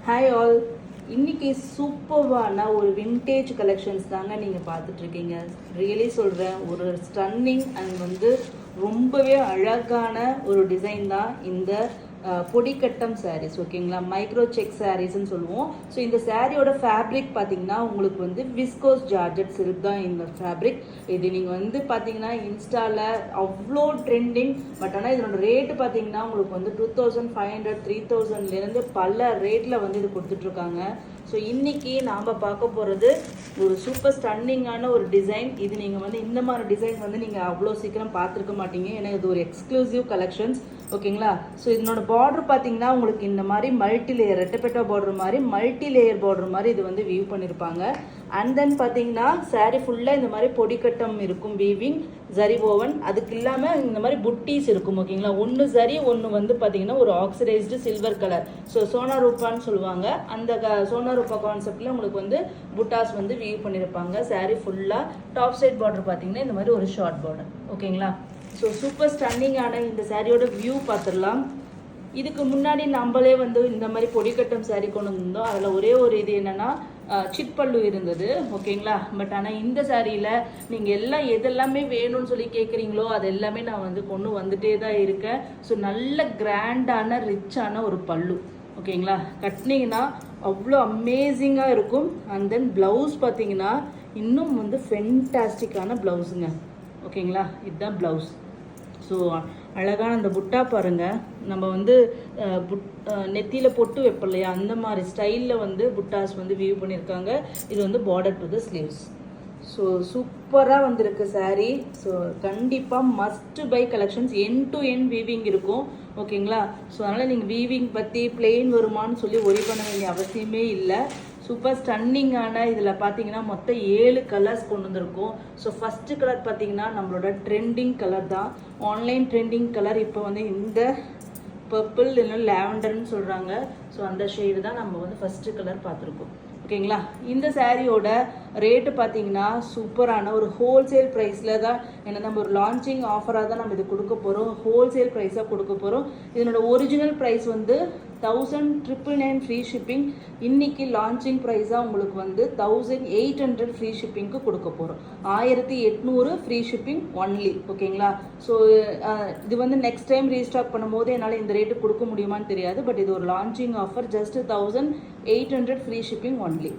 Hi all. இன்னைக்கு சூப்பர்வான ஒரு vintage collections தாங்க நீங்கள் பார்த்துட்ருக்கீங்க. ரியலி சொல்கிறேன், ஒரு ஸ்டன்னிங் அண்ட் ரொம்பவே அழகான ஒரு டிசைன் தான் இந்த பொடிக்கட்டம் சாரீஸ். ஓகேங்களா, மைக்ரோ செக் சாரீஸ்ன்னு சொல்லுவோம். ஸோ இந்த சாரியோட ஃபேப்ரிக் பார்த்தீங்கன்னா உங்களுக்கு விஸ்கோஸ் ஜார்ஜெட் சில்க் தான் இந்த ஃபேப்ரிக். இது நீங்கள் பார்த்தீங்கன்னா இன்ஸ்டாவில் அவ்வளோ ட்ரெண்டிங். பட் ஆனால் இதனோட ரேட்டு பார்த்தீங்கன்னா உங்களுக்கு 2500 3000லேருந்து பல ரேட்டில் இது கொடுத்துட்ருக்காங்க. ஸோ இன்றைக்கி நாம் பார்க்க போகிறது ஒரு சூப்பர் ஸ்டன்னிங்கான ஒரு டிசைன். இது நீங்கள் இந்த மாதிரி டிசைன் நீங்கள் அவ்வளோ சீக்கிரம் பார்த்துருக்க மாட்டீங்க. ஏன்னா இது ஒரு எக்ஸ்க்ளூசிவ் கலெக்ஷன்ஸ். ஓகேங்களா, ஸோ இதனோட பார்டர் பார்த்தீங்கன்னா உங்களுக்கு இந்த மாதிரி மல்டி லேயர் ரெட்டப்பெட்டா பார்டர் மாதிரி மல்டி லேயர் பார்டர் மாதிரி இது வியூ பண்ணியிருப்பாங்க. அண்ட் தென் பார்த்தீங்கன்னா சாரீ ஃபுல்லாக இந்த மாதிரி பொடிக்கட்டம் இருக்கும், வீவிங் ஜரி ஓவன். அதுக்கு இல்லாமல் இந்த மாதிரி புட்டீஸ் இருக்கும். ஓகேங்களா, ஒன்று ஜரி ஒன்று பார்த்தீங்கன்னா ஒரு oxidised silver colour. So Sona ரூபான்னு சொல்லுவாங்க. அந்த சோனா ரூபா கான்செப்டில் உங்களுக்கு புட்டாஸ் வியூ பண்ணியிருப்பாங்க. சாரீ ஃபுல்லாக டாப் சைட் பார்டர் பார்த்தீங்கன்னா இந்த மாதிரி ஒரு ஷார்ட் பார்டர். ஓகேங்களா, ஸோ சூப்பர் ஸ்டன்னிங்கான இந்த சாரியோட வியூ பார்த்துடலாம். இதுக்கு முன்னாடி நம்மளே இந்த மாதிரி பொடிக்கட்டம் சாரீ கொண்டு வந்திருந்தோம். அதில் ஒரே ஒரு இது என்னென்னா சிட்பல்லு இருந்தது. ஓகேங்களா, பட் ஆனால் இந்த சாரியில் நீங்கள் எதெல்லாமே வேணும்னு சொல்லி கேட்குறீங்களோ அது எல்லாமே நான் கொண்டு வந்துட்டே தான் இருக்கேன். ஸோ நல்ல கிராண்டான ரிச்சான ஒரு பல்லு. ஓகேங்களா, கட்டினீங்கன்னா அவ்வளோ அமேசிங்காக இருக்கும். அண்ட் தென் ப்ளவுஸ் பார்த்தீங்கன்னா இன்னும் ஃபென்டாஸ்டிக்கான ப்ளவுஸுங்க. ஓகேங்களா, இதுதான் ப்ளவுஸ். ஸோ அழகான அந்த புட்டா பாருங்கள். நம்ம நெத்தியில் பொட்டு வைப்போம் இல்லையா, அந்த மாதிரி ஸ்டைலில் புட்டாஸ் வியூ பண்ணியிருக்காங்க. இது border to the sleeves. So சூப்பராக வந்திருக்கு சாரீ. ஸோ கண்டிப்பாக must by collections. N to N weaving இருக்கும். ஓகேங்களா, ஸோ அதனால் நீங்கள் வீவிங் பற்றி பிளெயின் வருமானு சொல்லி ஒரி பண்ண வேண்டிய அவசியமே இல்லை. சூப்பர் ஸ்டன்னிங்கான இதில் பார்த்தீங்கன்னா மொத்தம் 7 கலர்ஸ் கொண்டு வந்திருக்கும். ஸோ ஃபஸ்ட்டு கலர் பார்த்தீங்கன்னா நம்மளோட ட்ரெண்டிங் கலர் தான், ஆன்லைன் ட்ரெண்டிங் கலர். இப்போ இந்த பர்பிள் இல்லைன்னா லேவண்டர்னு சொல்கிறாங்க. ஸோ அந்த ஷேடு தான் நம்ம ஃபஸ்ட்டு கலர் பார்த்துருக்கோம். ஓகேங்களா, இந்த சாரியோட ரேட்டு பார்த்தீங்கன்னா சூப்பரான ஒரு ஹோல்சேல் ப்ரைஸில் தான். ஏன்னா நம்ம ஒரு லான்ச்சிங் ஆஃபராக தான் நம்ம இது கொடுக்க போகிறோம். ஹோல்சேல் ப்ரைஸாக கொடுக்க போகிறோம். இதனோட ஒரிஜினல் ப்ரைஸ் 1999 ஃப்ரீ ஷிப்பிங். இன்னைக்கு லான்ச்சிங் ப்ரைஸாக உங்களுக்கு 1800 ஃப்ரீ ஷிப்பிங்க்கு கொடுக்க போகிறோம். 1800 ஃப்ரீ ஷிப்பிங் ஒன்லி. ஓகேங்களா, ஸோ இது நெக்ஸ்ட் டைம் ரீஸ்டாக் பண்ணும்போது என்னால் இந்த ரேட்டு கொடுக்க முடியுமான்னு தெரியாது. பட் இது ஒரு launching offer. Just 1800 free shipping only.